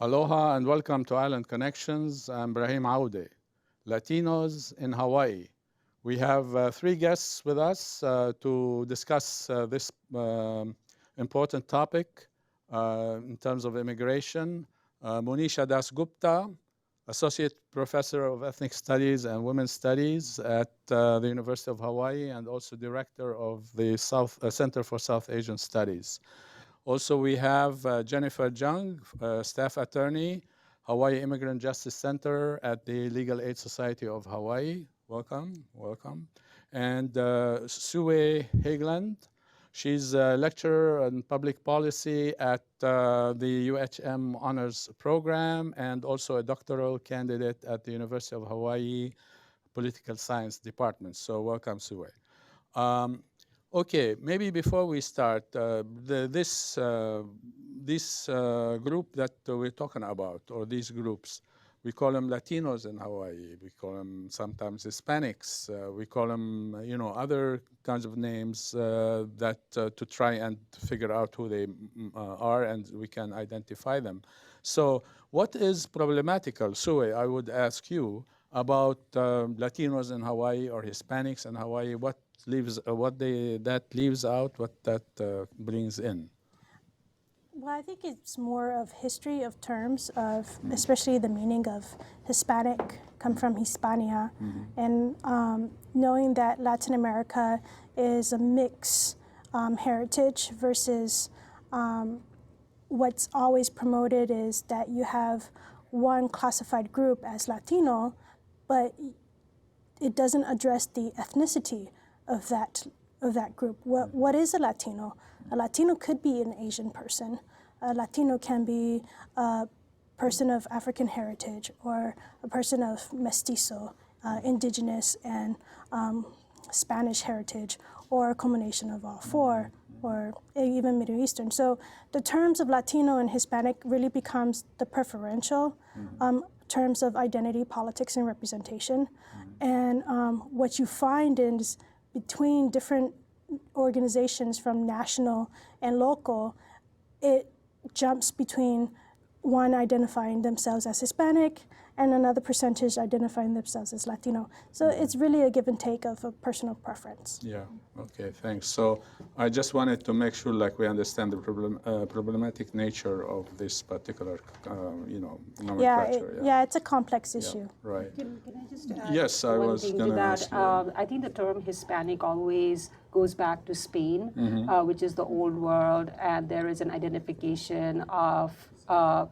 Aloha and welcome to Island Connections. I'm Ibrahim Aoude, Latinos in Hawaii. We have three guests with us to discuss this important topic in terms of immigration. Monisha Gupta, Associate Professor of Ethnic Studies and Women's Studies at the University of Hawaii and also Director of the Center for South Asian Studies. Also, we have Jennifer Jung, Staff Attorney, Hawaii Immigrant Justice Center at the Legal Aid Society of Hawaii. Welcome, welcome. And Sue Haglund, she's a lecturer in public policy at the UHM Honors Program and also a doctoral candidate at the University of Hawaii Political Science Department. So welcome, Sue. Okay, maybe before we start, this group that we're talking about, or these groups, we call them Latinos in Hawaii. We call them sometimes Hispanics. We call them, other kinds of names to try and figure out who they are, and we can identify them. So, what is problematical, Sue? I would ask you about Latinos in Hawaii or Hispanics in Hawaii. What that leaves out, what that brings in? Well, I think it's more of history of terms of, especially the meaning of Hispanic, come from Hispania, and knowing that Latin America is a mixed heritage versus what's always promoted is that you have one classified group as Latino, but it doesn't address the ethnicity of that group. What is a Latino? A Latino could be an Asian person. A Latino can be a person of African heritage or a person of mestizo, indigenous and Spanish heritage, or a combination of all four, or even Middle Eastern. So the terms of Latino and Hispanic really becomes the preferential terms of identity, politics, and representation. And what you find is between different organizations from national and local, it jumps between one identifying themselves as Hispanic and another percentage identifying themselves as Latino. So it's really a give and take of a personal preference. Yeah, okay, thanks. So I just wanted to make sure we understand the problematic nature of this particular, nomenclature. Yeah, it's a complex issue. Right. Can I just add yes, I was going to ask you. I think the term Hispanic always goes back to Spain, which is the old world, and there is an identification of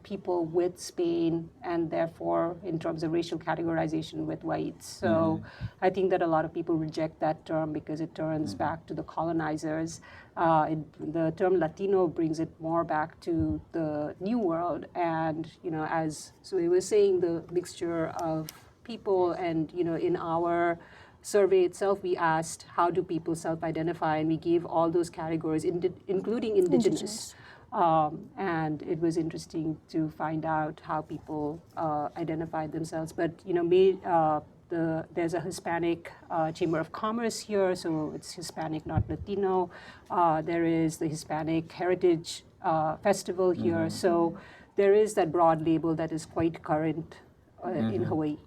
people with Spain, and therefore, in terms of racial categorization, with whites. So I think that a lot of people reject that term because it turns back to the colonizers. The term Latino brings it more back to the New World, and as we were saying, the mixture of people, and in our survey itself, we asked how do people self-identify, and we gave all those categories, including indigenous. And it was interesting to find out how people identified themselves. But there's a Hispanic Chamber of Commerce here, so it's Hispanic, not Latino. There is the Hispanic Heritage Festival here, so there is that broad label that is quite current in Hawaii.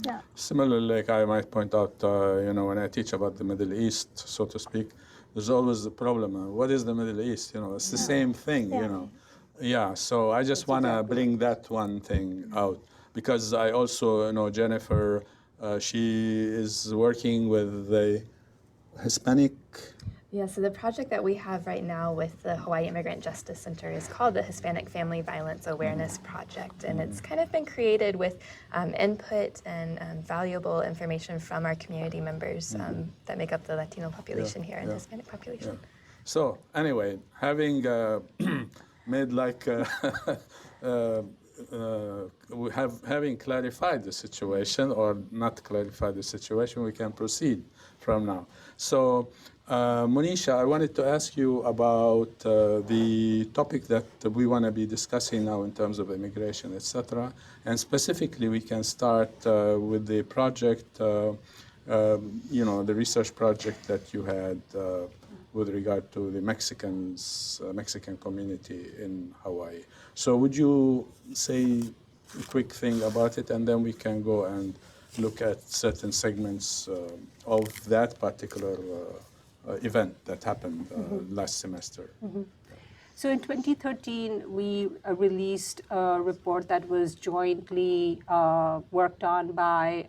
Yeah. Similarly, I might point out, when I teach about the Middle East, so to speak, there's always the problem. What is the Middle East? It's the same thing, Yeah, so I just want to bring that one thing out because I also know Jennifer, she is working with the Hispanic. Yeah, so the project that we have right now with the Hawaii Immigrant Justice Center is called the Hispanic Family Violence Awareness Project, and it's kind of been created with input and valuable information from our community members that make up the Latino population here and the Hispanic population. Yeah. So anyway, having made having clarified the situation or not clarified the situation, we can proceed from now. So. Monisha, I wanted to ask you about the topic that we want to be discussing now in terms of immigration, etc. And specifically, we can start with the project, the research project that you had with regard to the Mexican community in Hawaii. So would you say a quick thing about it, and then we can go and look at certain segments of that particular event that happened last semester. So in 2013, we released a report that was jointly worked on by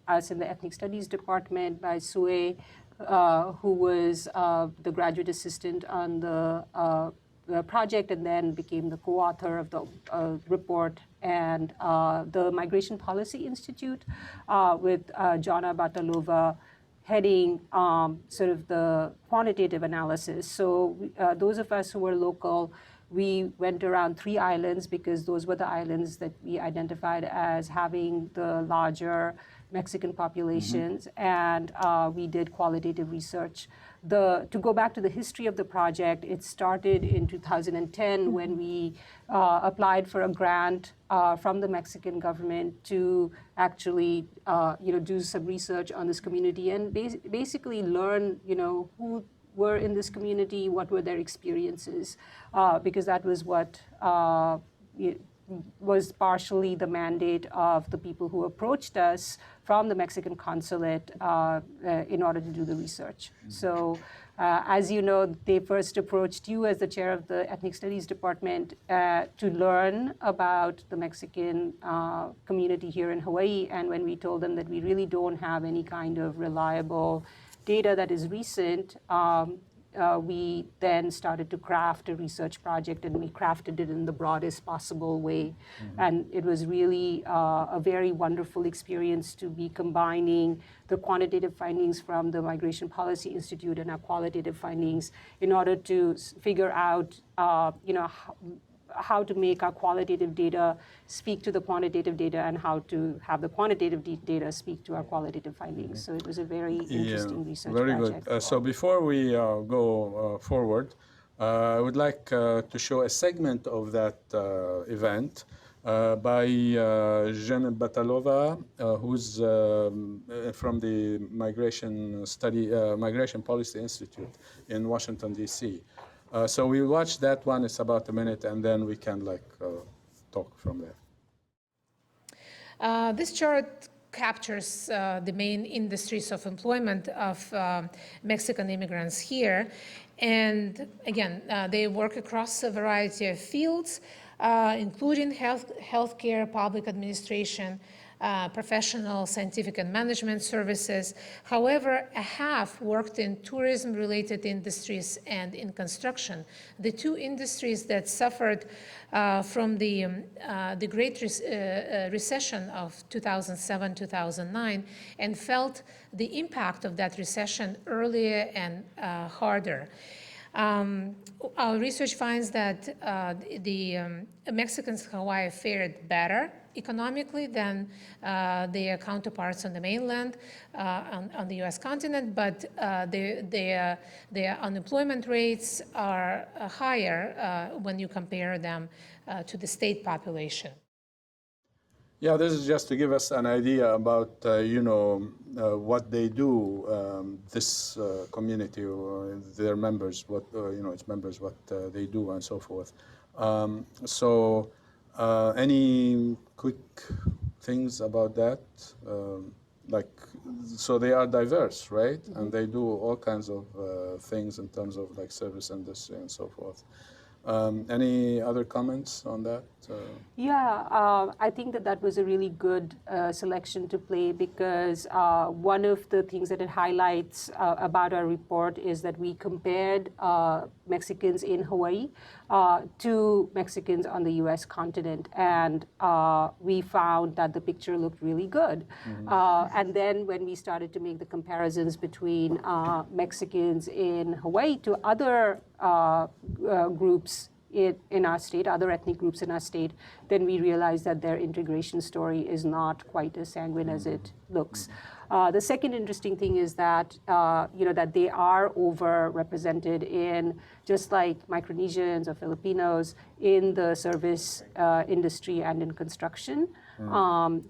us in the Ethnic Studies Department, by Sue, who was the graduate assistant on the project and then became the co-author of the report, and the Migration Policy Institute with Jana Batalova heading sort of the quantitative analysis. So those of us who were local, we went around 3 islands because those were the islands that we identified as having the larger Mexican populations, and we did qualitative research. To go back to the history of the project, it started in 2010 when we applied for a grant from the Mexican government to actually do some research on this community and basically learn who were in this community, what were their experiences, because that was what was partially the mandate of the people who approached us from the Mexican consulate in order to do the research. So as you know, they first approached you as the chair of the Ethnic Studies Department to learn about the Mexican community here in Hawaii. And when we told them that we really don't have any kind of reliable data that is recent, we then started to craft a research project, and we crafted it in the broadest possible way. And it was really a very wonderful experience to be combining the quantitative findings from the Migration Policy Institute and our qualitative findings in order to figure out how to make our qualitative data speak to the quantitative data and how to have the quantitative data speak to our qualitative findings. So it was a very interesting research very project. Good. So before we go forward, I would like to show a segment of that event by Jana Batalova, who's from the Migration Policy Institute in Washington, D.C. So we watch that one. It's about a minute, and then we can talk from there. This chart captures the main industries of employment of Mexican immigrants here. And again, they work across a variety of fields, including healthcare, public administration, professional, scientific, and management services. However, a half worked in tourism-related industries and in construction, the 2 industries that suffered from the Great Recession of 2007-2009 and felt the impact of that recession earlier and harder. Our research finds that the Mexicans in Hawaii fared better economically than their counterparts on the mainland, on the U.S. continent, but their unemployment rates are higher when you compare them to the state population. Yeah, this is just to give us an idea about, what they do, this community, or their members, its members, what they do, and so forth. Any quick things about that? So they are diverse, right? And they do all kinds of things in terms of service industry and so forth. Any other comments on that? I think that was a really good selection to play because one of the things that it highlights about our report is that we compared Mexicans in Hawaii to Mexicans on the U.S. continent, and we found that the picture looked really good. And then when we started to make the comparisons between Mexicans in Hawaii to other groups in our state, other ethnic groups in our state, then we realize that their integration story is not quite as sanguine as it looks. The second interesting thing is that that they are overrepresented in, just like Micronesians or Filipinos, in the service industry and in construction.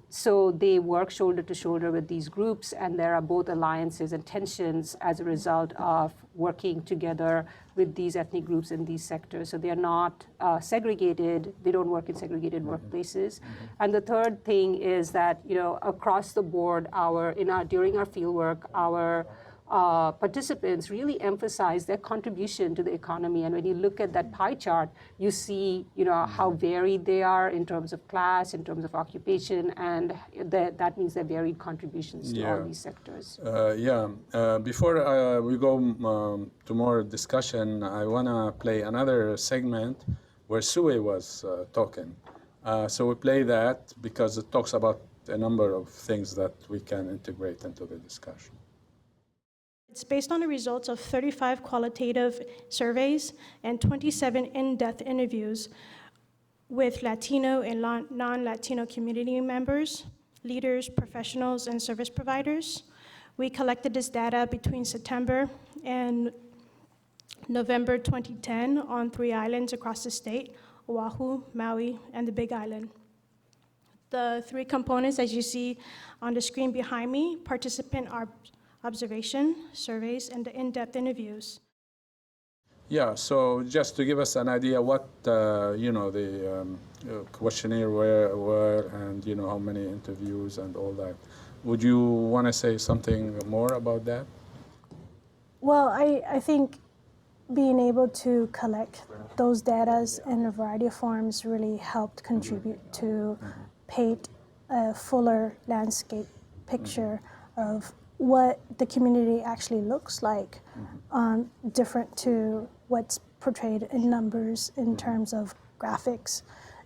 So they work shoulder to shoulder with these groups, and there are both alliances and tensions as a result of working together with these ethnic groups in these sectors. So they are not segregated. They don't work in segregated workplaces. And the third thing is that across the board, during our fieldwork, our participants really emphasize their contribution to the economy. And when you look at that pie chart, you see, how varied they are in terms of class, in terms of occupation, and that means their varied contributions to all these sectors. Before we go to more discussion, I want to play another segment where Sue was talking. So we play that because it talks about a number of things that we can integrate into the discussion. It's based on the results of 35 qualitative surveys and 27 in-depth interviews with Latino and non-Latino community members, leaders, professionals, and service providers. We collected this data between September and November 2010 on 3 islands across the state: Oahu, Maui, and the Big Island. The 3 components, as you see on the screen behind me: participant observation, surveys, and the in-depth interviews. Yeah, so just to give us an idea what the questionnaire were and how many interviews and all that. Would you want to say something more about that? Well, I think being able to collect those data in a variety of forms really helped contribute to paint a fuller landscape picture of what the community actually looks like, different to what's portrayed in numbers in terms of graphics.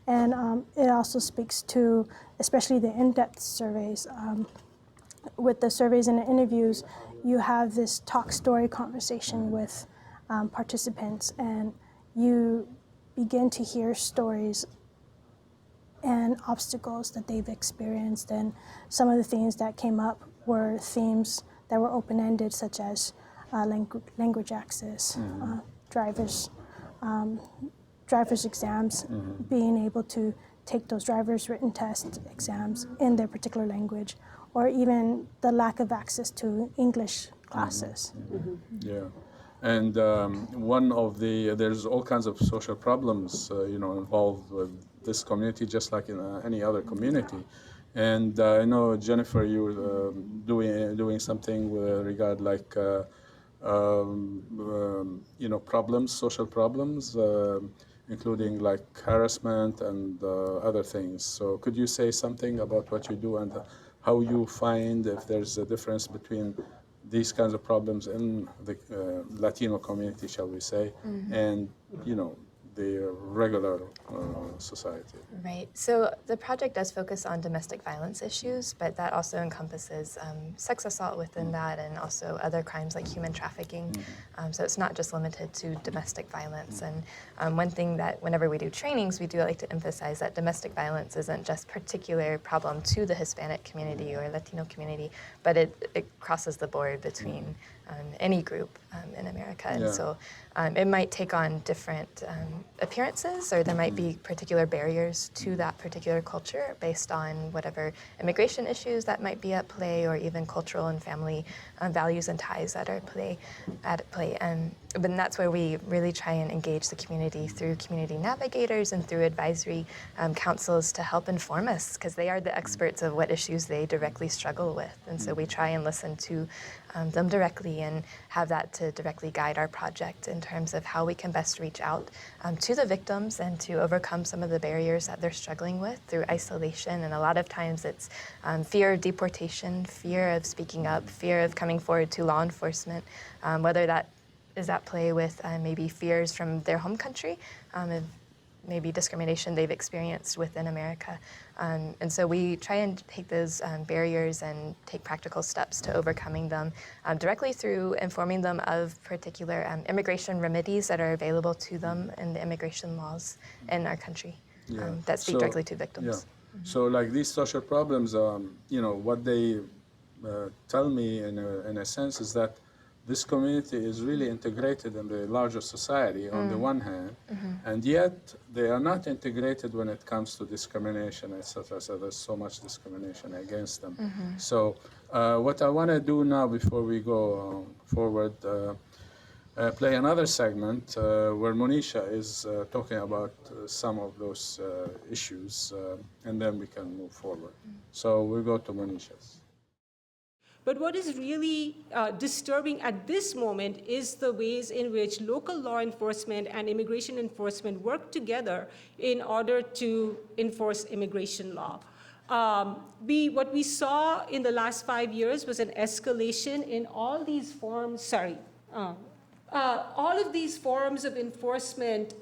And it also speaks to, especially the in-depth surveys. With the surveys and the interviews, you have this talk story conversation with participants, and you begin to hear stories and obstacles that they've experienced. And some of the themes that came up were themes that were open-ended, such as language access, driver's exams, being able to take those driver's written test exams in their particular language, or even the lack of access to English classes. Yeah, and there's all kinds of social problems, involved with this community, just like in any other community. And I know, Jennifer, you were doing something with regard like problems, social problems, including like harassment and other things. So could you say something about what you do and how you find if there's a difference between these kinds of problems in the Latino community, shall we say, and the regular society? Right. So the project does focus on domestic violence issues, but that also encompasses sex assault within that, and also other crimes like human trafficking. So it's not just limited to domestic violence. And one thing that whenever we do trainings, we do like to emphasize that domestic violence isn't just particular problem to the Hispanic community or Latino community, but it crosses the board between any group in America. And so it might take on different appearances, or there might be particular barriers to that particular culture based on whatever immigration issues that might be at play, or even cultural and family values and ties that are at play. But that's where we really try and engage the community through community navigators and through advisory councils to help inform us, because they are the experts of what issues they directly struggle with. And so we try and listen to them directly and have that to directly guide our project in terms of how we can best reach out to the victims and to overcome some of the barriers that they're struggling with through isolation. And a lot of times it's fear of deportation, fear of speaking up, fear of coming forward to law enforcement, whether that is at play with maybe fears from their home country, maybe discrimination they've experienced within America. And so we try and take those barriers and take practical steps to overcoming them directly through informing them of particular immigration remedies that are available to them in the immigration laws in our country. that speak directly to victims. Yeah. So like these social problems, what they tell me in a sense is that this community is really integrated in the larger society on the one hand, and yet they are not integrated when it comes to discrimination, etc. So there's so much discrimination against them. So what I want to do now before we go forward, play another segment where Monisha is talking about some of those issues, and then we can move forward. So we'll go to Monisha's. But what is really disturbing at this moment is the ways in which local law enforcement and immigration enforcement work together in order to enforce immigration law. What we saw in the last 5 years was an escalation in all these forms, all of these forms of enforcement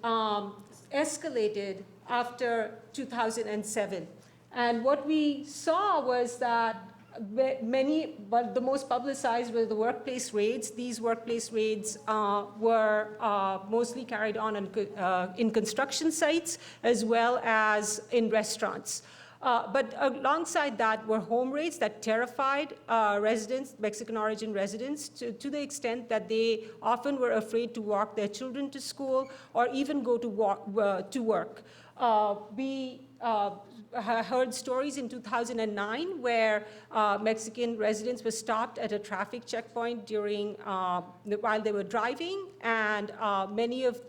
escalated after 2007. And what we saw was that but the most publicized were the workplace raids. These workplace raids were mostly carried on in construction sites as well as in restaurants. But alongside that were home raids that terrified residents, Mexican origin residents, to the extent that they often were afraid to walk their children to school or even go to work. We heard stories in 2009 where Mexican residents were stopped at a traffic checkpoint while they were driving, and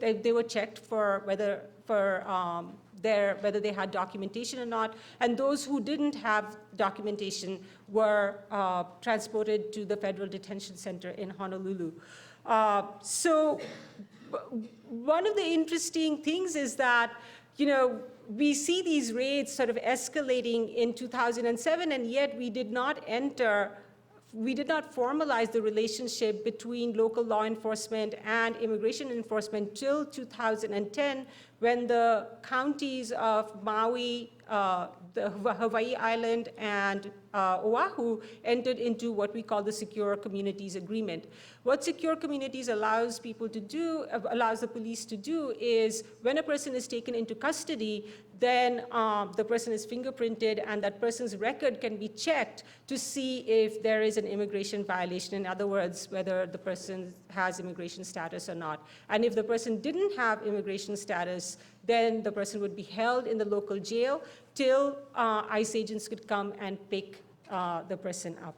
they were checked for whether they had documentation or not, and those who didn't have documentation were transported to the Federal Detention Center in Honolulu. So one of the interesting things is that, we see these raids sort of escalating in 2007, and yet we did not formalize the relationship between local law enforcement and immigration enforcement till 2010, when the counties of Maui, the Hawaii Island, and Oahu entered into what we call the Secure Communities Agreement. What Secure Communities allows the police to do is, when a person is taken into custody, then the person is fingerprinted, and that person's record can be checked to see if there is an immigration violation. In other words, whether the person has immigration status or not. And if the person didn't have immigration status, then the person would be held in the local jail till ICE agents could come and pick the person up.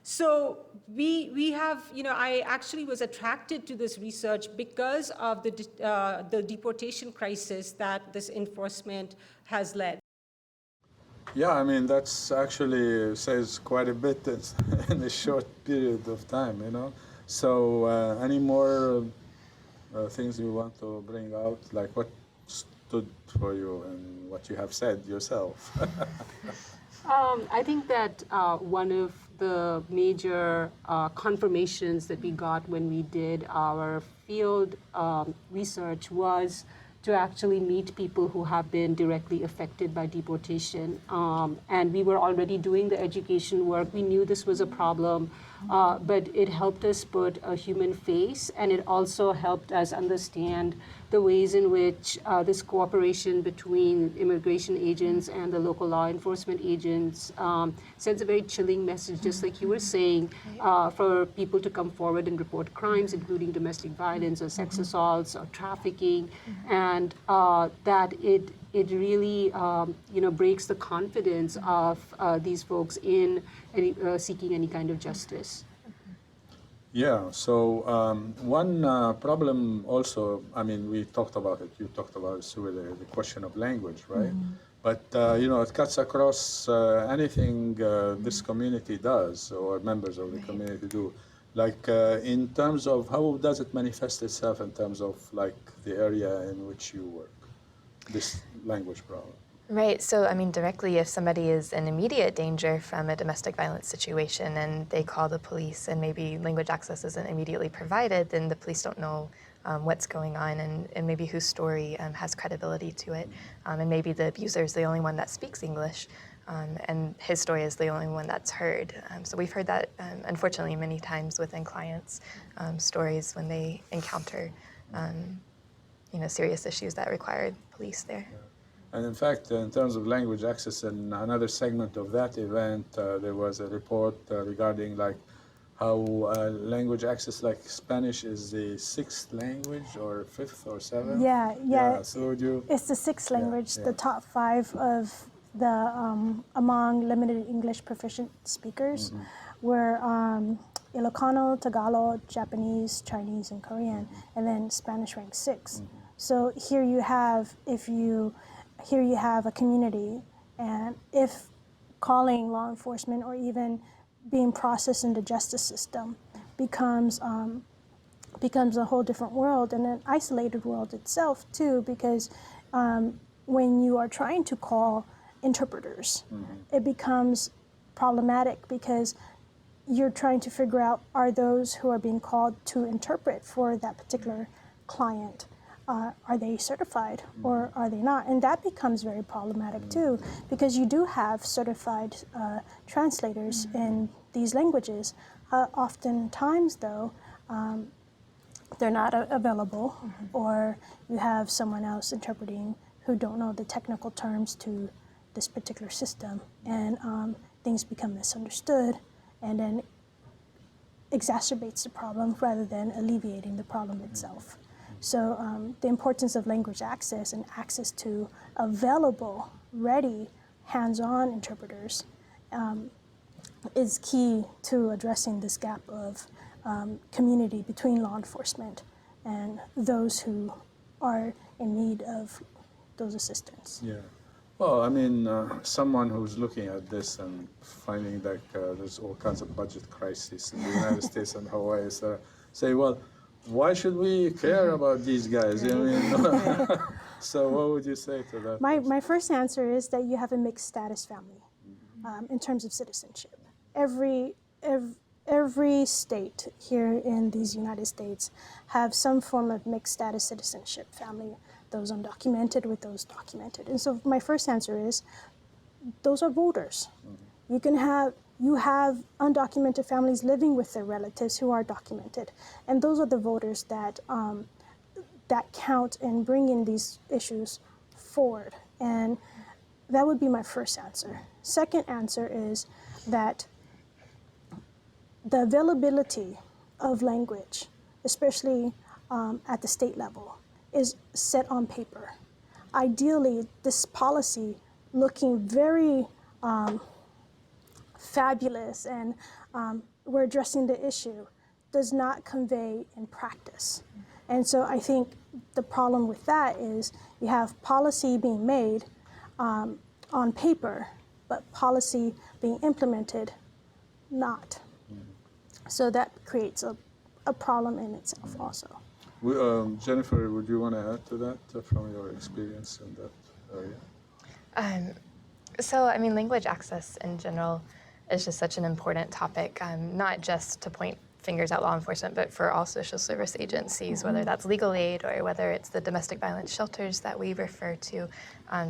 So we have, I actually was attracted to this research because of the deportation crisis that this enforcement has led. Yeah, I mean, that's actually says quite a bit in a short period of time, So any more things you want to bring out, like what stood for you and what you have said yourself? I think that one of the major confirmations that we got when we did our field research was to actually meet people who have been directly affected by deportation. And we were already doing the education work. We knew this was a problem, but it helped us put a human face, and it also helped us understand the ways in which this cooperation between immigration agents and the local law enforcement agents sends a very chilling message, just like you were saying, for people to come forward and report crimes, including domestic violence or sex assaults or trafficking, and that it really breaks the confidence of these folks in seeking any kind of justice. Yeah, so one problem also, I mean, we talked about it, you talked about it, Sue, the question of language, right? But, it cuts across anything this community does, or members of the community do. Like, in terms of how does it manifest itself in terms of, like, the area in which you work, this language problem? Right, so I mean directly, if somebody is in immediate danger from a domestic violence situation and they call the police and maybe language access isn't immediately provided, then the police don't know what's going on and maybe whose story has credibility to it. And maybe the abuser is the only one that speaks English, and his story is the only one that's heard. So we've heard that, unfortunately, many times within clients' stories when they encounter serious issues that require police there. And in fact, in terms of language access, in another segment of that event, there was a report regarding like how language access, like Spanish, is the sixth language or fifth or seventh. Yeah. So would you? It's the sixth language, yeah. the top 5 of the among limited English proficient speakers, were Ilocano, Tagalog, Japanese, Chinese, and Korean, and then Spanish ranks 6. So here you have a community, and if calling law enforcement or even being processed in the justice system becomes a whole different world, and an isolated world itself too, because when you are trying to call interpreters, it becomes problematic because you're trying to figure out, are those who are being called to interpret for that particular client, are they certified or are they not? And that becomes very problematic too, because you do have certified translators in these languages. Oftentimes though, they're not available, or you have someone else interpreting who don't know the technical terms to this particular system, and things become misunderstood, and then exacerbates the problem rather than alleviating the problem itself. So the importance of language access and access to available, ready, hands-on interpreters is key to addressing this gap of community between law enforcement and those who are in need of those assistance. Yeah. Well, I mean, someone who's looking at this and finding that there's all kinds of budget crises in the United States and Hawaii, so say, well, why should we care about these guys? I mean, so what would you say to that? My first answer is that you have a mixed status family in terms of citizenship. Every state here in these United States have some form of mixed status citizenship family, those undocumented with those documented. And so my first answer is, those are voters. You have undocumented families living with their relatives who are documented. And those are the voters that count in bringing these issues forward. And that would be my first answer. Second answer is that the availability of language, especially at the state level, is set on paper. Ideally, this policy looking very fabulous and we're addressing the issue does not convey in practice. And so I think the problem with that is you have policy being made on paper, but policy being implemented not. So that creates a problem in itself also. Jennifer, would you want to add to that from your experience in that area? So, I mean, language access in general is just such an important topic, not just to point fingers at law enforcement, but for all social service agencies, whether that's legal aid or whether it's the domestic violence shelters that we refer to.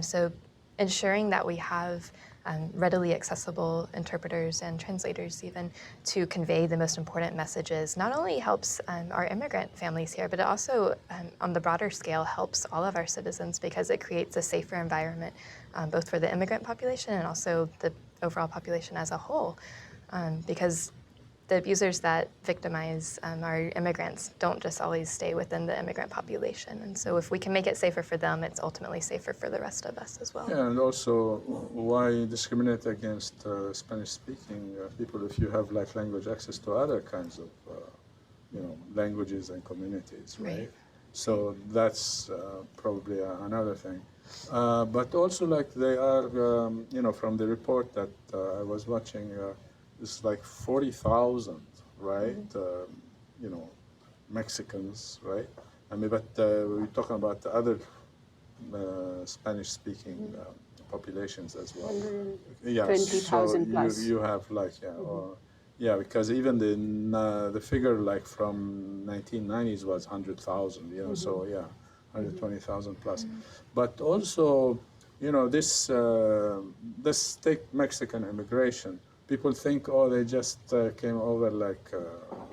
So ensuring that we have readily accessible interpreters and translators even to convey the most important messages not only helps our immigrant families here, but it also on the broader scale helps all of our citizens because it creates a safer environment both for the immigrant population and also the overall population as a whole, because the abusers that victimize our immigrants don't just always stay within the immigrant population. And so if we can make it safer for them, it's ultimately safer for the rest of us as well. Yeah, and also why discriminate against Spanish-speaking people if you have like language access to other kinds of languages and communities, right? So that's probably another thing. But also like they are, from the report that I was watching, it's like 40,000, right? Mexicans, right? I mean, but we're talking about the other Spanish-speaking populations as well. Yeah, 20,000 plus. You have like, because even the figure like from 1990s was 100,000, so 120,000 plus. But also, this take Mexican immigration. people think, oh, they just came over like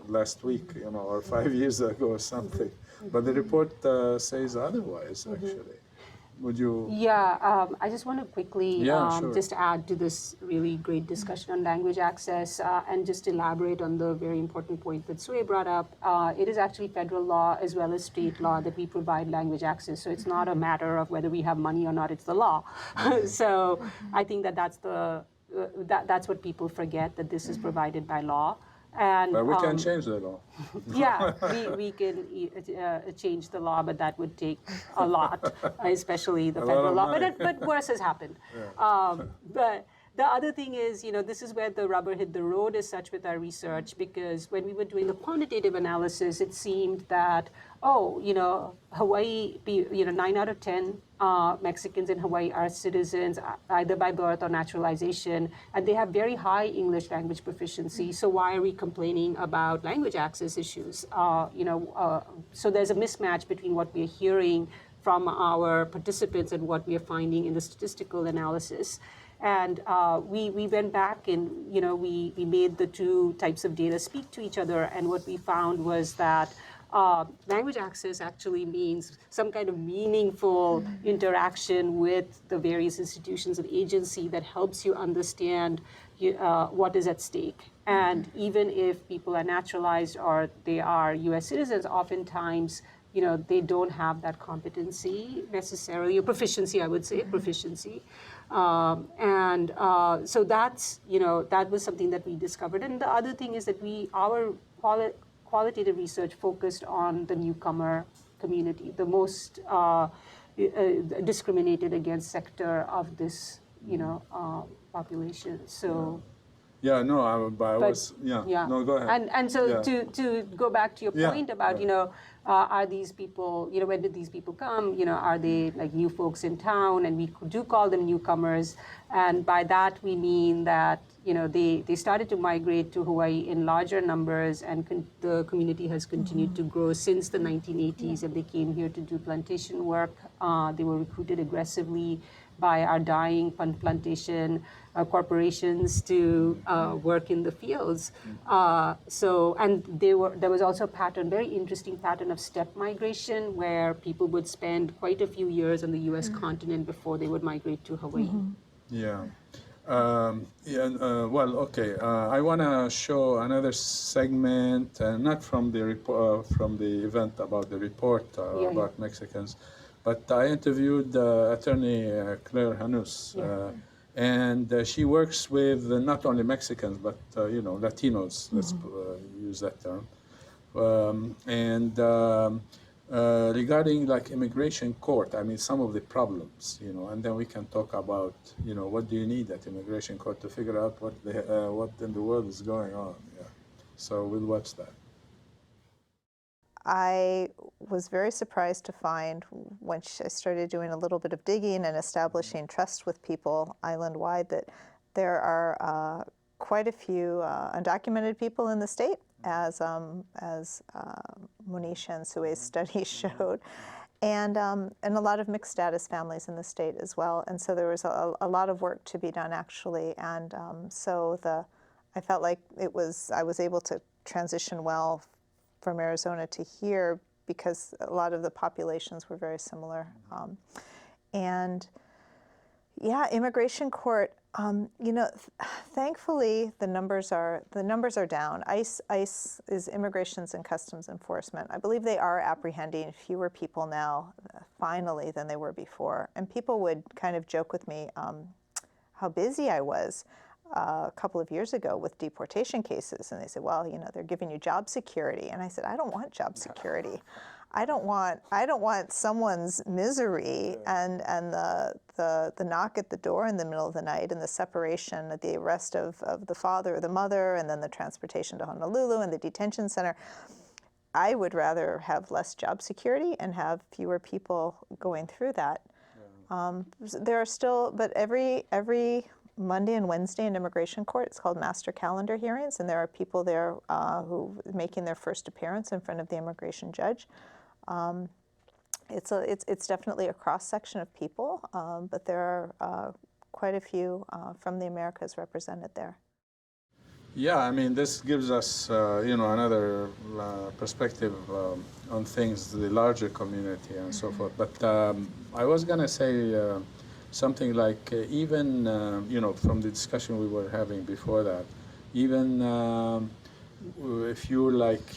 last week, you know, or 5 years ago or something. But the report says otherwise, actually. Would you? Yeah, I just want to quickly Sure. just add to this really great discussion on language access and just elaborate on the very important point that Sue brought up. It is actually federal law as well as state law that we provide language access. So it's not a matter of whether we have money or not, it's the law. So I think that's what people forget, that this is provided by law. And, But we can change the law. yeah, we can change the law, but that would take a lot, especially the federal law. But worse has happened. But the other thing is, you know, this is where the rubber hit the road as such with our research, because when we were doing the quantitative analysis, it seemed that, oh, you know, Hawaii, you know, 9 out of 10 Mexicans in Hawaii are citizens either by birth or naturalization, and they have very high English language proficiency. So why are we complaining about language access issues? You know, so there's a mismatch between what we're hearing from our participants and what we are finding in the statistical analysis. And we went back and, you know, we made the two types of data speak to each other. And what we found was that language access actually means some kind of meaningful interaction with the various institutions and agency that helps you understand what is at stake. And even if people are naturalized or they are U.S. citizens, oftentimes, you know, they don't have that competency necessarily, or proficiency, I would say, proficiency. So that's, you know, that was something that we discovered. And the other thing is that our qualitative research focused on the newcomer community, the most discriminated against sector of this, you know, population. So. Yeah, no, I was, no, go ahead. And so to go back to your point about, you know, are these people, you know, when did these people come? You know, are they like new folks in town? And we do call them newcomers. And by that, we mean that, you know, they started to migrate to Hawaii in larger numbers, and the community has continued to grow since the 1980s, and they came here to do plantation work. They were recruited aggressively by our dying plantation corporations to work in the fields. And there was also a pattern, very interesting pattern of step migration, where people would spend quite a few years on the U.S. continent before they would migrate to Hawaii. Yeah. Well, okay. I want to show another segment, not from the report, from the event about the report about Mexicans, but I interviewed attorney Claire Hanus, and she works with not only Mexicans but you know, Latinos. Let's use that term. Regarding like immigration court, I mean, some of the problems, you know, and then we can talk about, you know, what do you need at immigration court to figure out what in the world is going on. Yeah. So we'll watch that. I was very surprised to find, when I started doing a little bit of digging and establishing trust with people island-wide, that there are quite a few undocumented people in the state, as Monisha and Sue's study showed, and a lot of mixed status families in the state as well. And so there was a lot of work to be done, actually. And I felt like I was able to transition well from Arizona to here, because a lot of the populations were very similar. And yeah, immigration court, you know, thankfully the numbers are down. ICE is Immigrations and Customs Enforcement. I believe they are apprehending fewer people now, finally, than they were before. And people would kind of joke with me how busy I was a couple of years ago with deportation cases, and they said, well, you know, they're giving you job security. And I said, I don't want job security. I don't want someone's misery and the knock at the door in the middle of the night, and the separation, the arrest of the father or the mother, and then the transportation to Honolulu and the detention center. I would rather have less job security and have fewer people going through that. There are still, but every Monday and Wednesday in immigration court, it's called master calendar hearings, and there are people there who are making their first appearance in front of the immigration judge. It's definitely a cross section of people, but there are quite a few from the Americas represented there. Yeah, I mean, this gives us, another perspective on things, the larger community and so forth. But I was going to say something like, even, from the discussion we were having before that, even if you're like,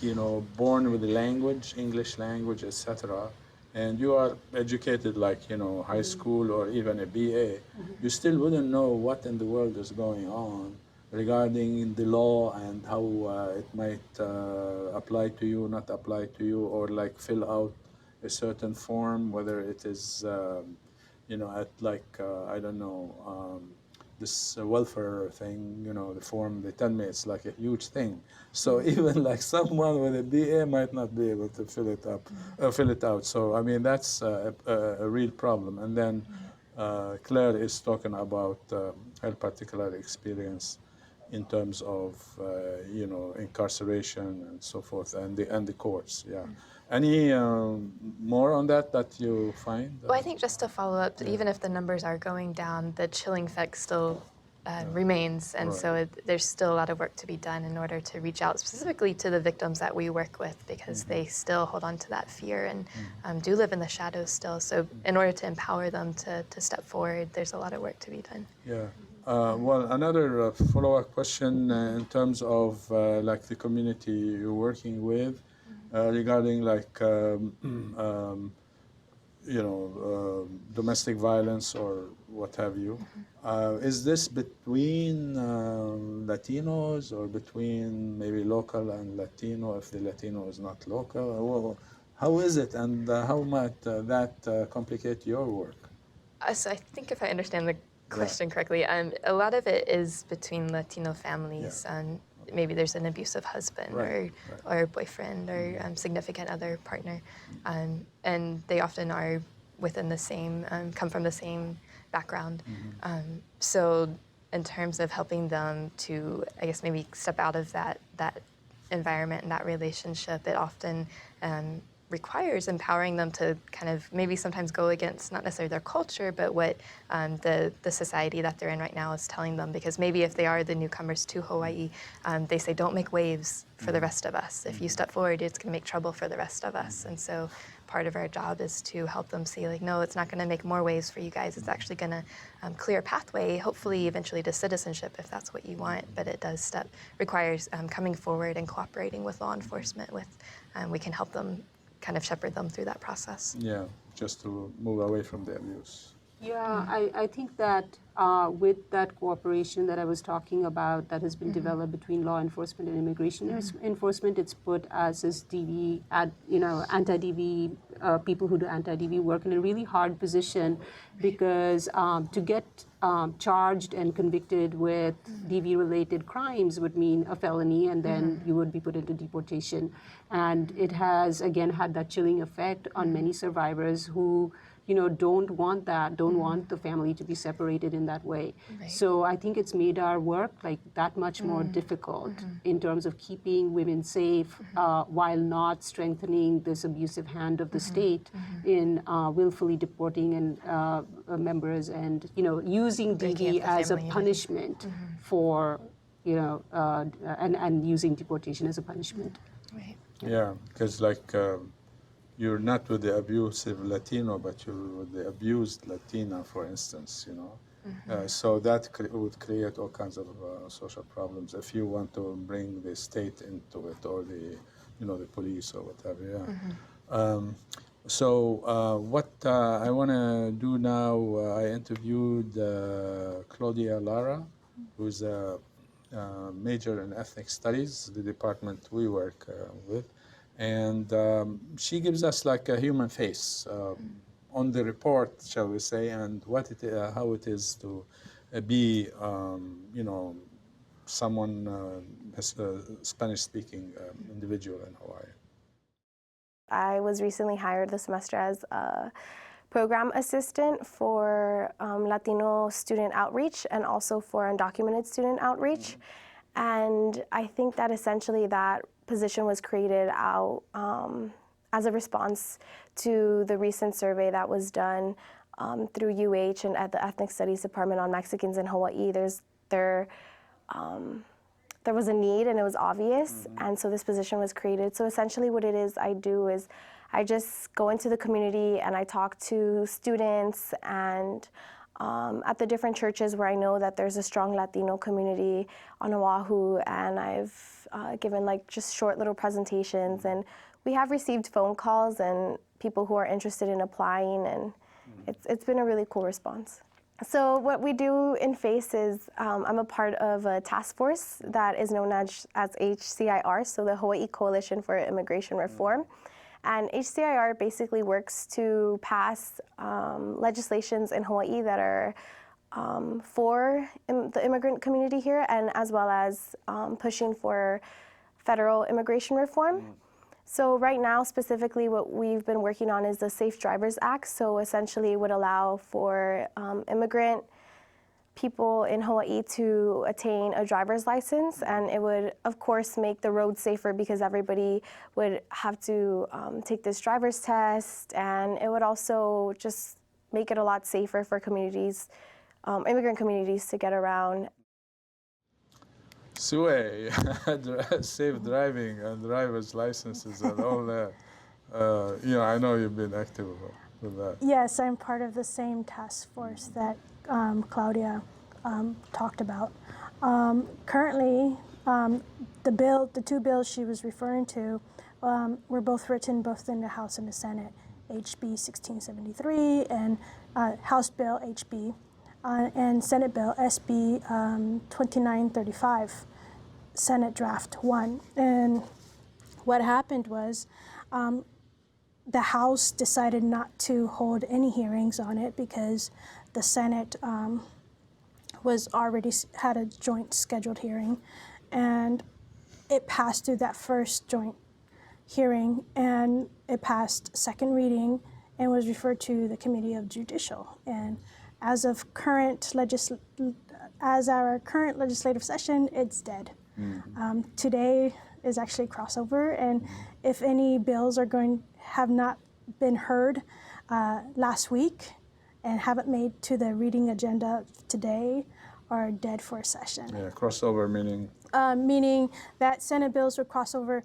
born with the language, English language, etc., and you are educated like, high school or even a BA, you still wouldn't know what in the world is going on regarding the law and how it might apply to you, not apply to you, or like fill out a certain form, whether it is, at like, I don't know, this welfare thing, the form, they tell me it's like a huge thing. So even like someone with a BA might not be able to fill it out. So I mean, that's a real problem. And then Claire is talking about her particular experience in terms of incarceration and so forth, and the courts. Yeah. Any more on that you find? Well, I think just to follow up, even if the numbers are going down, the chilling effect still remains, and so there's still a lot of work to be done in order to reach out specifically to the victims that we work with, because they still hold on to that fear and do live in the shadows still. So in order to empower them to step forward, there's a lot of work to be done. Yeah. Well, another follow-up question in terms of like the community you're working with regarding like domestic violence or what have you. Is this between Latinos or between maybe local and Latino if the Latino is not local? Well, how is it, and how might that complicate your work? So I think if I understand the question correctly, a lot of it is between Latino families. Maybe there's an abusive husband or boyfriend or significant other partner, and they often are within the same, come from the same background. So in terms of helping them to, I guess, maybe step out of that environment and that relationship, it often requires empowering them to kind of maybe sometimes go against not necessarily their culture, but what the society that they're in right now is telling them. Because maybe if they are the newcomers to Hawaii, they say, don't make waves for the rest of us. If you step forward, it's going to make trouble for the rest of us. And so part of our job is to help them see, like, no, it's not going to make more waves for you guys. It's actually going to clear a pathway, hopefully eventually to citizenship if that's what you want. But it requires coming forward and cooperating with law enforcement. We can help them kind of shepherd them through that process. Yeah, just to move away from the abuse. Yeah, I think that with that cooperation that I was talking about that has been developed between law enforcement and immigration enforcement, it's put us as DV, anti-DV, people who do anti-DV work in a really hard position, because to get charged and convicted with DV-related crimes would mean a felony, and then you would be put into deportation. And it has, again, had that chilling effect on many survivors who don't want that, don't want the family to be separated in that way. Right. So I think it's made our work like that much more difficult in terms of keeping women safe while not strengthening this abusive hand of the state in willfully deporting and members, and using DV as a punishment for and using deportation as a punishment. Right. Yeah, because like you're not with the abusive Latino, but you're with the abused Latina, for instance, so that would create all kinds of social problems if you want to bring the state into it, or the police or whatever. So what I want to do now, I interviewed Claudia Lara, who's a major in ethnic studies, the department we work with. And she gives us like a human face on the report, shall we say, and how it is to be, someone, Spanish-speaking individual in Hawaii. I was recently hired this semester as a program assistant for Latino student outreach and also for undocumented student outreach. And I think that essentially that position was created out as a response to the recent survey that was done through UH and at the Ethnic Studies Department on Mexicans in Hawaii. there was a need and it was obvious, and so this position was created. So essentially what it is I do is I just go into the community and I talk to students and at the different churches where I know that there's a strong Latino community on Oahu, and I've given like just short little presentations, and we have received phone calls and people who are interested in applying, and it's been a really cool response. So what we do in FACE is I'm a part of a task force that is known as HCIR, so the Hawaii Coalition for Immigration Reform. And HCIR basically works to pass legislations in Hawaii that are for the immigrant community here, and as well as pushing for federal immigration reform. So right now, specifically, what we've been working on is the Safe Drivers Act. So essentially it would allow for immigrant people in Hawaii to attain a driver's license, and it would, of course, make the road safer because everybody would have to take this driver's test, and it would also just make it a lot safer for communities, immigrant communities, to get around. Sue, safe driving and driver's licenses and all that. I know you've been active with that. Yes, I'm part of the same task force that Claudia talked about. Currently, the two bills she was referring to were both written both in the House and the Senate, HB 1673 and House Bill HB, and Senate Bill SB 2935, Senate Draft 1. And what happened was the House decided not to hold any hearings on it because the Senate was already had a joint scheduled hearing, and it passed through that first joint hearing, and it passed second reading and was referred to the Committee of Judicial. And as of our current legislative session, it's dead. Today is actually crossover, and if any bills have not been heard last week and haven't made to the reading agenda today, are dead for a session. Yeah, crossover meaning? Meaning that Senate bills will cross over.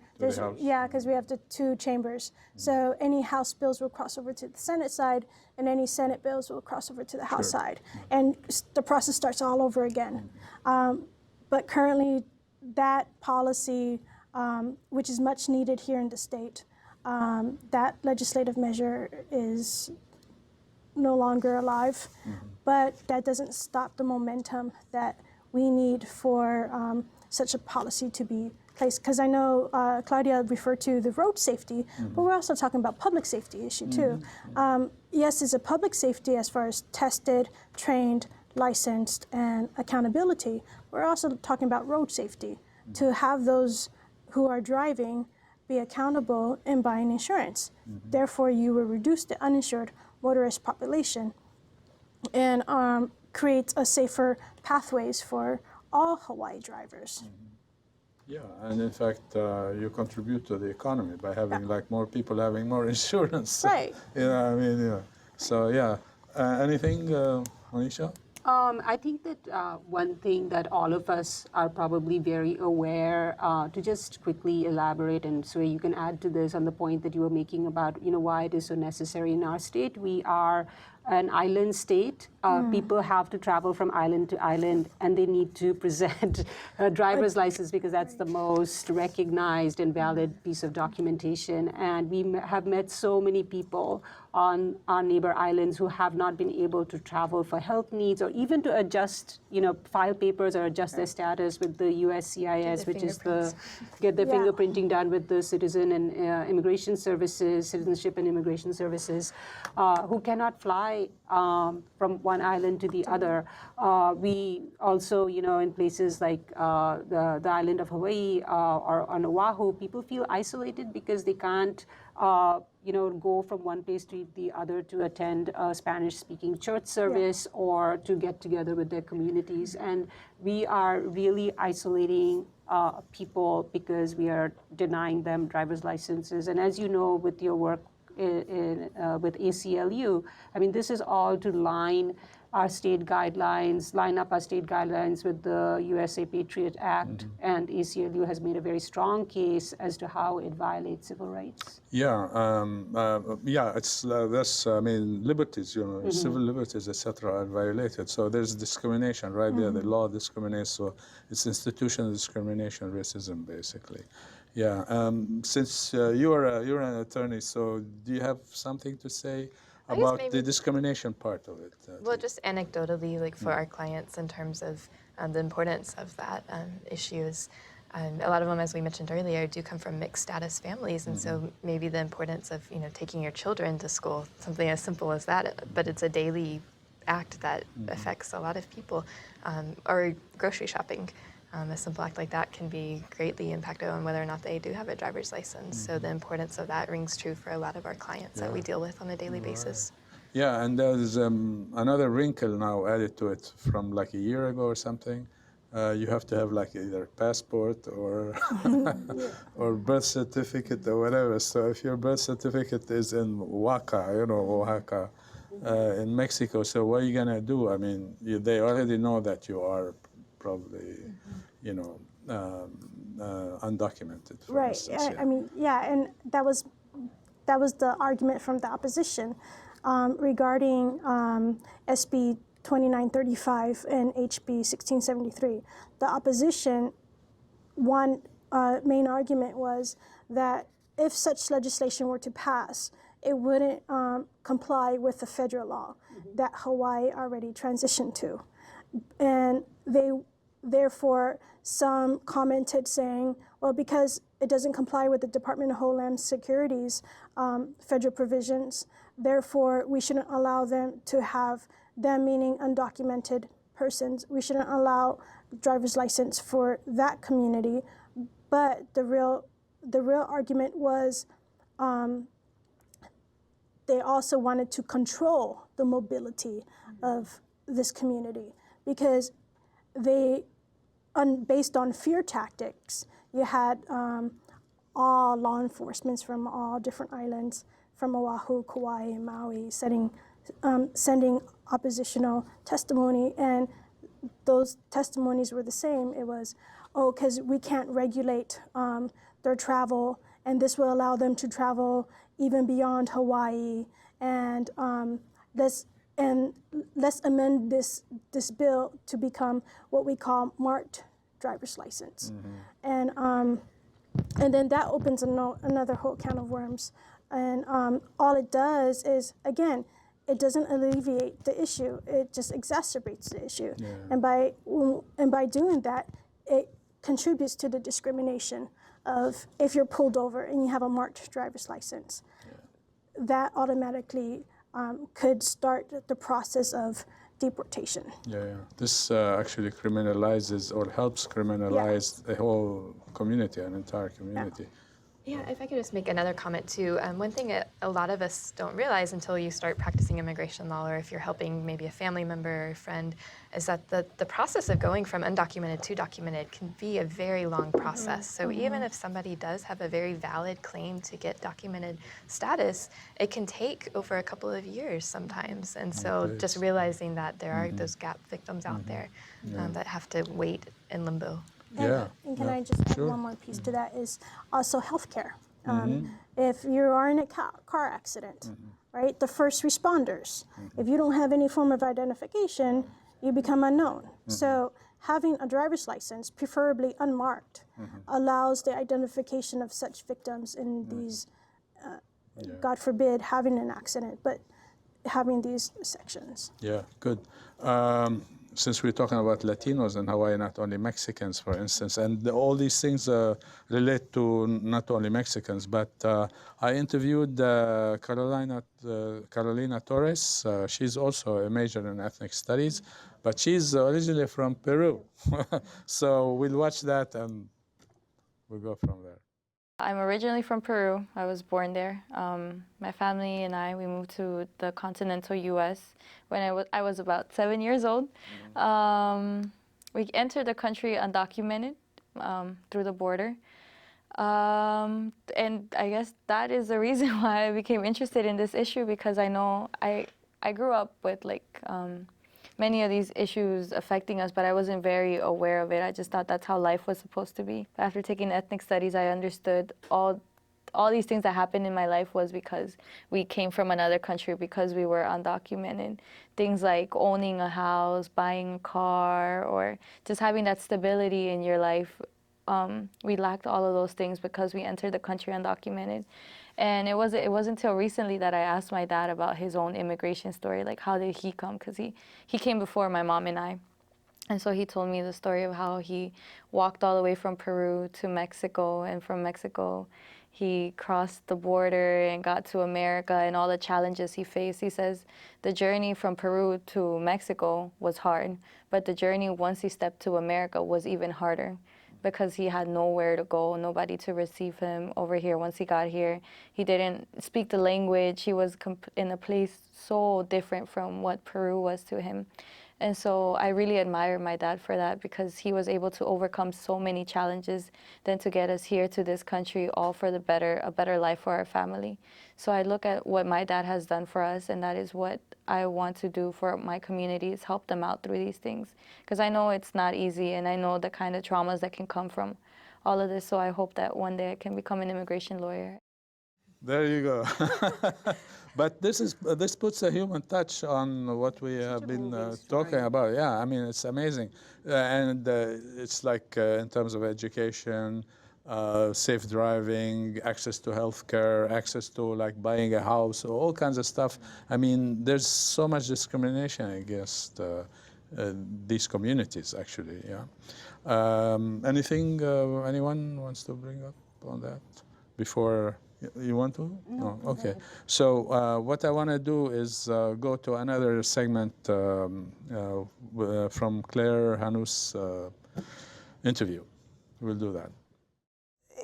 Yeah, because we have the two chambers. So any House bills will cross over to the Senate side, and any Senate bills will cross over to the House side. And the process starts all over again. But currently, that policy, which is much needed here in the state, that legislative measure is no longer alive. But that doesn't stop the momentum that we need for such a policy to be placed. Because I know Claudia referred to the road safety, but we're also talking about public safety issue too. Yes, it's a public safety as far as tested, trained, licensed, and accountability. We're also talking about road safety, to have those who are driving be accountable in buying insurance. Therefore, you will reduce the uninsured motorist population and create a safer pathways for all Hawaii drivers. Yeah, and in fact, you contribute to the economy by having more people having more insurance. Right. So yeah, anything, Monisha? I think that one thing that all of us are probably very aware, to just quickly elaborate, and so you can add to this on the point that you were making about why it is so necessary in our state. We are an island state. People have to travel from island to island, and they need to present a driver's license because that's the most recognized and valid piece of documentation. And we have met so many people on our neighbor islands who have not been able to travel for health needs or even to adjust, file papers or adjust their status with the USCIS, which is get their fingerprinting done with the Citizen and Immigration Services, Citizenship and Immigration Services, who cannot fly from one island to the other. We also, in places like the island of Hawaii or on Oahu, people feel isolated because they can't go from one place to the other to attend a Spanish-speaking church service or to get together with their communities. And we are really isolating people because we are denying them driver's licenses. And as you know, with your work with ACLU, this is all to line our state guidelines, line up our state guidelines with the USA Patriot Act, and ACLU has made a very strong case as to how it violates civil rights. Yeah, it's that's I mean liberties, civil liberties, etc. are violated. So there's discrimination right there. The law discriminates. So it's institutional discrimination, racism, basically. Yeah. Since you're an attorney, so do you have something to say about the discrimination part of it? Well, just anecdotally, like for our clients, in terms of the importance of that issues. A lot of them, as we mentioned earlier, do come from mixed status families, and so maybe the importance of taking your children to school, something as simple as that, but it's a daily act that affects a lot of people, or grocery shopping. A simple act like that can be greatly impacted on whether or not they do have a driver's license. So the importance of that rings true for a lot of our clients that we deal with on a daily basis. Yeah, and there's another wrinkle now added to it from like a year ago or something. You have to have like either passport or or birth certificate or whatever. So if your birth certificate is in Oaxaca, in Mexico, so what are you gonna do? I mean, they already know that you are probably, undocumented. For Right. instance, I mean, yeah, and that was the argument from the opposition regarding SB 2935 and HB 1673. The opposition, one main argument was that if such legislation were to pass, it wouldn't comply with the federal law that Hawaii already transitioned to. And therefore, some commented saying, well, because it doesn't comply with the Department of Homeland Security's federal provisions, therefore we shouldn't allow them to have, them meaning undocumented persons, we shouldn't allow driver's license for that community. But the real argument was they also wanted to control the mobility of this community, because based on fear tactics, you had all law enforcement from all different islands, from Oahu, Kauai, and Maui, sending oppositional testimony, and those testimonies were the same. It was, because we can't regulate their travel, and this will allow them to travel even beyond Hawaii, and let's amend this bill to become what we call marked driver's license. And then that opens another whole can of worms. And all it does is, again, it doesn't alleviate the issue. It just exacerbates the issue. Yeah. And by doing that, it contributes to the discrimination of if you're pulled over and you have a marked driver's license. Yeah. That automatically could start the process of deportation. Yeah. This actually criminalizes or helps criminalize a whole community, an entire community. Yeah, if I could just make another comment too. One thing a lot of us don't realize until you start practicing immigration law, or if you're helping maybe a family member or a friend, is that the process of going from undocumented to documented can be a very long process. So even if somebody does have a very valid claim to get documented status, it can take over a couple of years sometimes. And so just realizing that there are those gap victims out there that have to wait in limbo. And can I just add one more piece to that, is also healthcare. If you are in a car accident, right, the first responders, if you don't have any form of identification, you become unknown. So having a driver's license, preferably unmarked, allows the identification of such victims in these, God forbid, having an accident, but having these sections. Yeah, good. Since we're talking about Latinos in Hawaii, not only Mexicans, for instance, and all these things relate to not only Mexicans, but I interviewed Carolina Torres. She's also a major in ethnic studies, but she's originally from Peru. So we'll watch that and we'll go from there. I'm originally from Peru. I was born there. My family and we moved to the continental U.S. when I was about 7 years old. We entered the country undocumented through the border. And I guess that is the reason why I became interested in this issue, because I know I grew up with many of these issues affecting us, but I wasn't very aware of it. I just thought that's how life was supposed to be. After taking ethnic studies, I understood all these things that happened in my life was because we came from another country, because we were undocumented. Things like owning a house, buying a car, or just having that stability in your life. We lacked all of those things because we entered the country undocumented. And it wasn't until recently that I asked my dad about his own immigration story, like how did he come? Because he came before my mom and I. And so he told me the story of how he walked all the way from Peru to Mexico, and from Mexico he crossed the border and got to America and all the challenges he faced. He says the journey from Peru to Mexico was hard, but the journey once he stepped to America was even harder, because he had nowhere to go, nobody to receive him over here. Once he got here, he didn't speak the language. He was in a place so different from what Peru was to him. And so I really admire my dad for that, because he was able to overcome so many challenges then to get us here to this country, all for a better life for our family. So I look at what my dad has done for us, and that is what I want to do for my communities, help them out through these things. Because I know it's not easy, and I know the kind of traumas that can come from all of this. So I hope that one day I can become an immigration lawyer. There you go. But this puts a human touch on what we have been talking about. Yeah, I mean, it's amazing. And it's like in terms of education, safe driving, access to healthcare, access to like buying a house, all kinds of stuff. I mean, there's so much discrimination against these communities, actually. Yeah. Anything anyone wants to bring up on that before? You want to? No. Okay. So what I want to do is go to another segment from Claire Hanou's interview. We'll do that.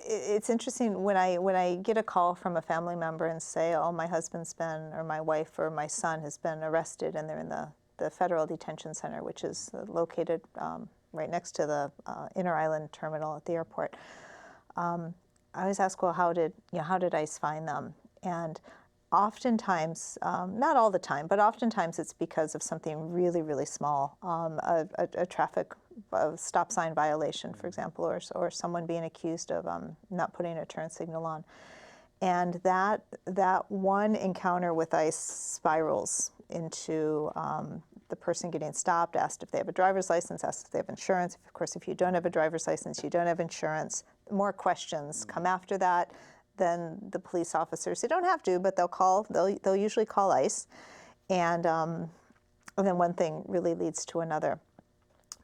It's interesting when I get a call from a family member and say, oh, my husband's been, or my wife or my son has been arrested, and they're in the federal detention center, which is located right next to the Inner Island terminal at the airport. I always ask, well, how did ICE find them? And oftentimes, not all the time, but oftentimes it's because of something really, really small, a traffic stop sign violation, for example, or someone being accused of not putting a turn signal on. And that one encounter with ICE spirals into the person getting stopped, asked if they have a driver's license, asked if they have insurance. Of course, if you don't have a driver's license, you don't have insurance. More questions come after that. Then the police officers, they don't have to, but they'll usually call ICE. And then one thing really leads to another.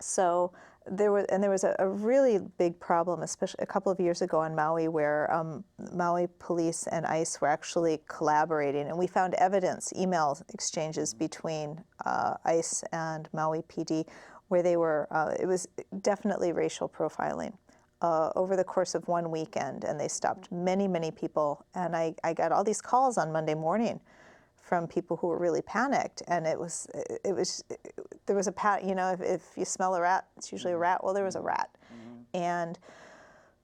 So there was a really big problem, especially a couple of years ago on Maui, where Maui police and ICE were actually collaborating, and we found evidence, email exchanges between ICE and Maui PD, where they were. It was definitely racial profiling over the course of one weekend, and they stopped many, many people. And I got all these calls on Monday morning from people who were really panicked, and there was a if you smell a rat, it's usually a rat. Well, there was a rat. And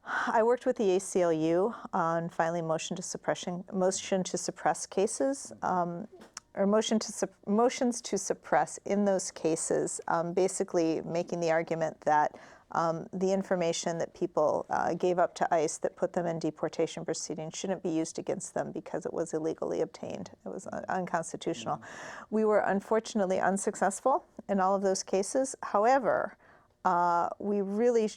I worked with the ACLU on filing motion to suppress cases, or motions to suppress in those cases, basically making the argument that the information that people gave up to ICE that put them in deportation proceedings shouldn't be used against them because it was illegally obtained. It was unconstitutional. We were unfortunately unsuccessful in all of those cases. However, we really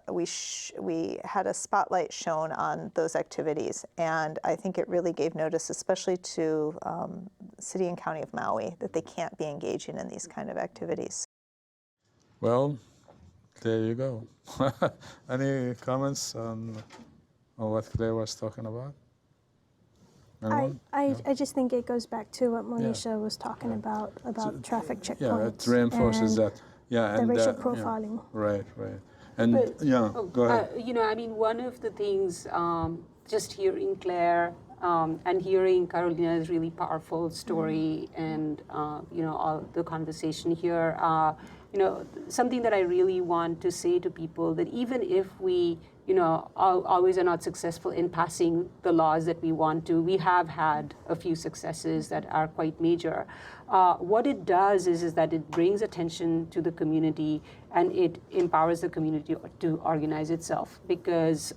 we had a spotlight shown on those activities, and I think it really gave notice, especially to City and County of Maui, that they can't be engaging in these kind of activities. Well, there you go. Any comments on what Claire was talking about? I just think it goes back to what Monisha was talking about traffic checkpoints. Yeah, it reinforces that. Yeah, the and racial profiling. Right. And go ahead. I mean, one of the things, just hearing Claire and hearing Carolina's really powerful story, and all the conversation here. Something that I really want to say to people, that even if we always are not successful in passing the laws that we want to. We have had a few successes that are quite major. What it does is that it brings attention to the community and it empowers the community to organize itself, because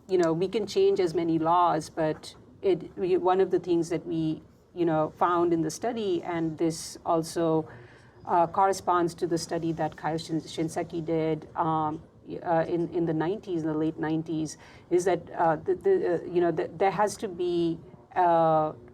we can change as many laws, but one of the things that we found in the study, and this also corresponds to the study that Kyle Shinseki did in the 90s, the late 90s, is that there has to be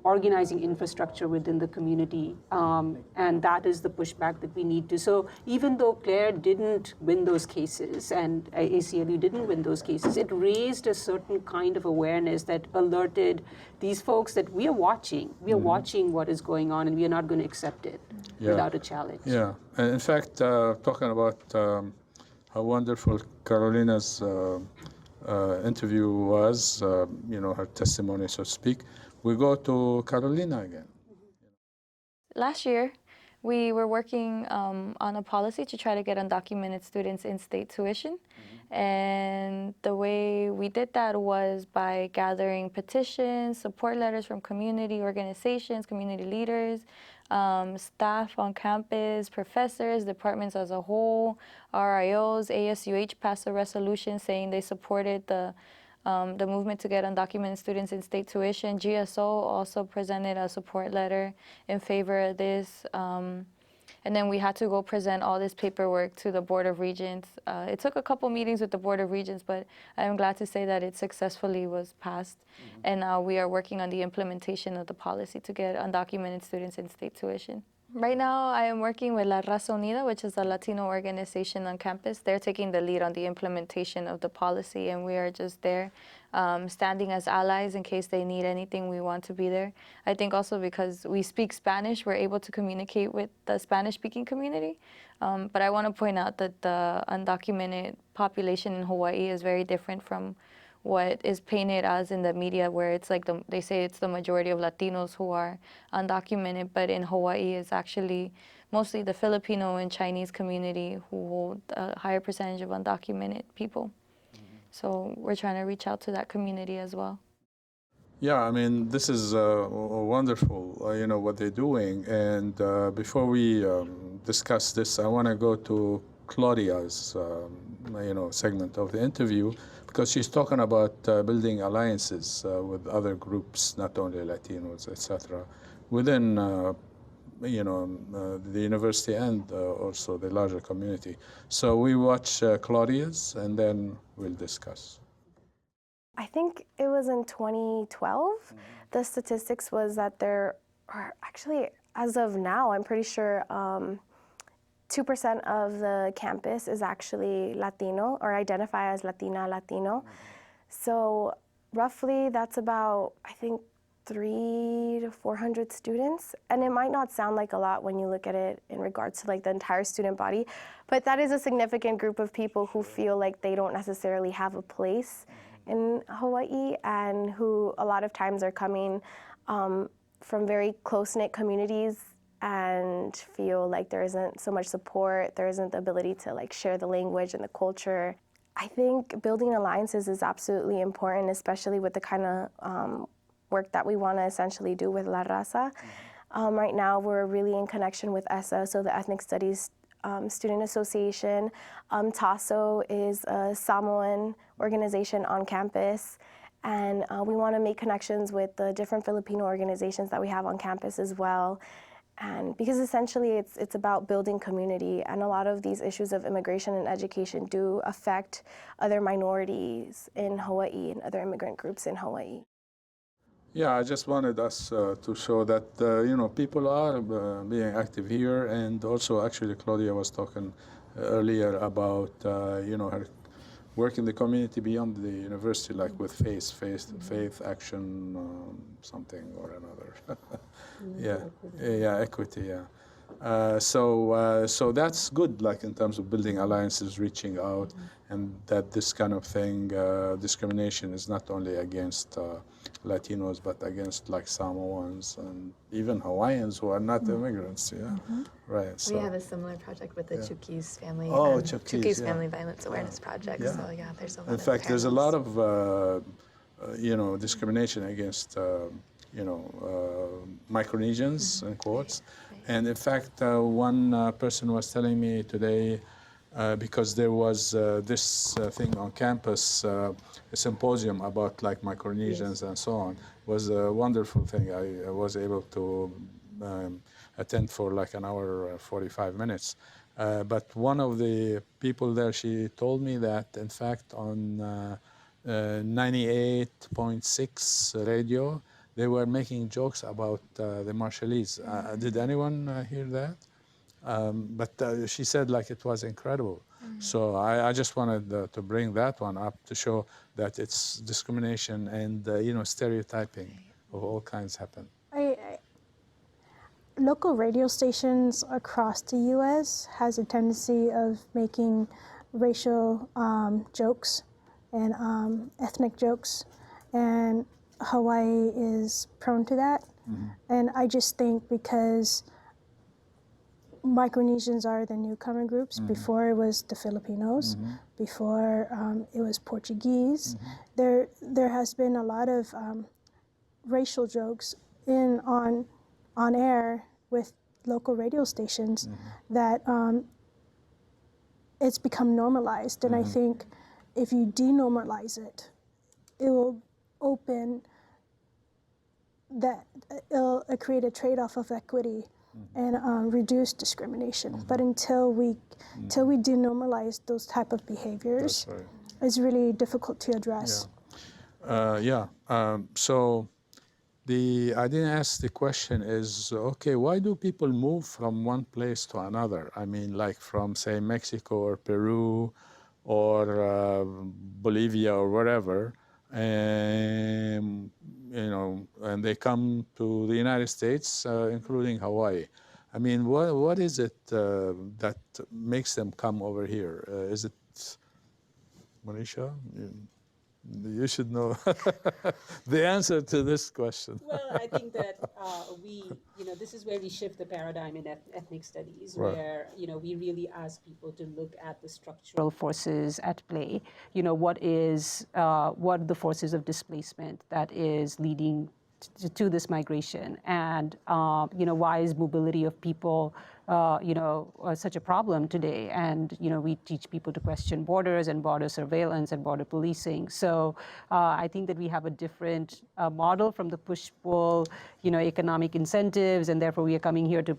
organizing infrastructure within the community, and that is the pushback that we need to. So even though Claire didn't win those cases and ACLU didn't win those cases, it raised a certain kind of awareness that alerted these folks that we are watching. We are watching what is going on, and we are not going to accept it without a challenge. Yeah, and in fact, talking about how wonderful Carolina's interview was, her testimony, so to speak, we go to Carolina again. Last year, we were working on a policy to try to get undocumented students in-state tuition. And the way we did that was by gathering petitions, support letters from community organizations, community leaders, staff on campus, professors, departments as a whole, RIOs. ASUH passed a resolution saying they supported the movement to get undocumented students in state tuition. GSO also presented a support letter in favor of this. And then we had to go present all this paperwork to the Board of Regents. It took a couple meetings with the Board of Regents, but I'm glad to say that it successfully was passed. And now we are working on the implementation of the policy to get undocumented students in state tuition. Right now, I am working with La Raza Unida, which is a Latino organization on campus. They're taking the lead on the implementation of the policy, and we are just there standing as allies in case they need anything. We want to be there. I think also because we speak Spanish, we're able to communicate with the Spanish-speaking community. But I want to point out that the undocumented population in Hawaii is very different from what is painted as in the media, where it's like they say it's the majority of Latinos who are undocumented, but in Hawaii it's actually mostly the Filipino and Chinese community who hold a higher percentage of undocumented people. So we're trying to reach out to that community as well. Yeah, I mean, this is wonderful, what they're doing. And before we discuss this, I want to go to Claudia's, segment of the interview, because she's talking about building alliances with other groups, not only Latinos, etc., within the university and also the larger community. So we watch Claudia's, and then we'll discuss. I think it was in 2012. The statistics was that there are actually, as of now, I'm pretty sure 2% of the campus is actually Latino or identify as Latina, Latino. So roughly that's about, I think, 300 to 400 students. And it might not sound like a lot when you look at it in regards to like the entire student body, but that is a significant group of people who feel like they don't necessarily have a place in Hawaii, and who a lot of times are coming from very close-knit communities and feel like there isn't so much support, there isn't the ability to like share the language and the culture. I think building alliances is absolutely important, especially with the kind of work that we want to essentially do with La Raza. Right now, we're really in connection with ESSA, so the Ethnic Studies Student Association. TASO is a Samoan organization on campus, and we want to make connections with the different Filipino organizations that we have on campus as well. And because essentially it's about building community, and a lot of these issues of immigration and education do affect other minorities in Hawaii and other immigrant groups in Hawaii. Yeah, I just wanted us to show that, people are being active here. And also, actually, Claudia was talking earlier about, her work in the community beyond the university, like with faith action, something or another. Yeah, equity, yeah. So that's good, like in terms of building alliances, reaching out, and that this kind of thing, discrimination is not only against Latinos, but against like Samoans and even Hawaiians who are not immigrants. Yeah, right. So We have a similar project with the Chukis family. Chukis, yeah. Family Violence Awareness Project. Yeah. So yeah, there's a lot. In fact, there's a lot of discrimination against Micronesians in quotes, and in fact, one person was telling me today. Because there was this thing on campus, a symposium about like Micronesians and so on, was a wonderful thing. I was able to attend for like an hour, 45 minutes. But one of the people there, she told me that in fact on 98.6 radio, they were making jokes about the Marshallese. Did anyone hear that? But she said like it was incredible. So I just wanted to bring that one up to show that it's discrimination and stereotyping of all kinds happen. Local radio stations across the U.S. has a tendency of making racial jokes and ethnic jokes, and Hawaii is prone to that. And I just think because Micronesians are the newcomer groups. Before it was the Filipinos, before it was Portuguese. There has been a lot of racial jokes on air with local radio stations that it's become normalized. And I think if you denormalize it, it will open that, it'll create a trade-off of equity and reduce discrimination. But until we denormalize those type of behaviors, it's really difficult to address. So I didn't ask the question is, okay, why do people move from one place to another? I mean, like from, say, Mexico or Peru or Bolivia or wherever, and they come to the United States, including Hawaii. I mean, what is it that makes them come over here? Is it, Monisha? You should know the answer to this question. Well, I think that this is where we shift the paradigm in ethnic studies, Right. where, we really ask people to look at the structural forces at play. What are the forces of displacement that is leading to this migration, and why is mobility of people such a problem today? And we teach people to question borders and border surveillance and border policing. So I think that we have a different model from the push-pull, economic incentives, and therefore we are coming here to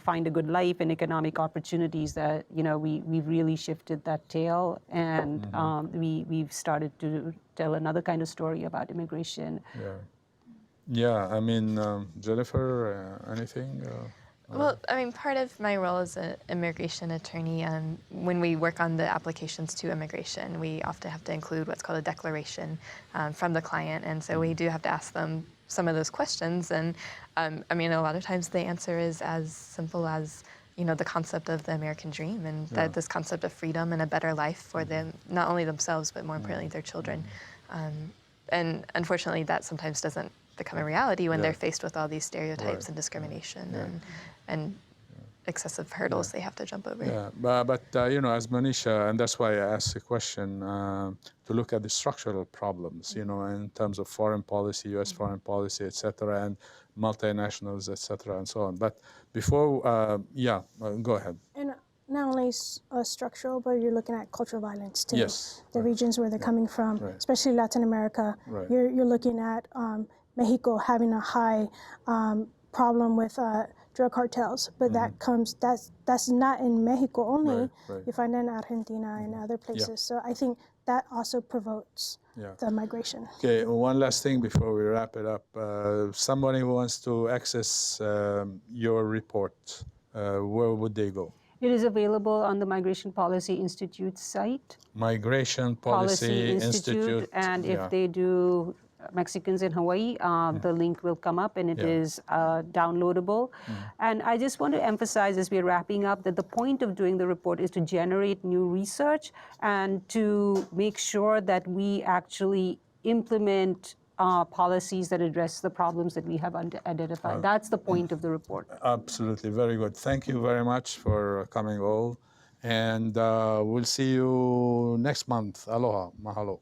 find a good life and economic opportunities. That we've really shifted that tale, and we've started to tell another kind of story about immigration. Yeah, I mean, Jennifer, anything? Well, I mean, part of my role as an immigration attorney, when we work on the applications to immigration, we often have to include what's called a declaration from the client. And so we do have to ask them some of those questions. And I mean, a lot of times the answer is as simple as, the concept of the American dream, and that this concept of freedom and a better life for them, not only themselves, but more importantly, their children. And unfortunately, that sometimes doesn't become a reality when they're faced with all these stereotypes and discrimination and excessive hurdles they have to jump over. Yeah, but as Monisha, and that's why I asked the question, to look at the structural problems, in terms of foreign policy, U.S. foreign policy, et cetera, and multinationals, et cetera, and so on. But before, go ahead. And not only structural, but you're looking at cultural violence too. Yes. The regions where they're coming from, especially Latin America. You're looking at Mexico having a high problem with drug cartels, but that's not in Mexico only. You find it in Argentina and other places. So I think that also provokes the migration. Okay, one last thing before we wrap it up. Somebody who wants to access your report, where would they go? It is available on the Migration Policy Institute site. Migration Policy Institute. And if they do Mexicans in Hawaii. The link will come up, and it is downloadable. And I just want to emphasize as we're wrapping up that the point of doing the report is to generate new research and to make sure that we actually implement policies that address the problems that we have identified. That's the point of the report. Absolutely, very good. Thank you very much for coming all. And we'll see you next month. Aloha, mahalo.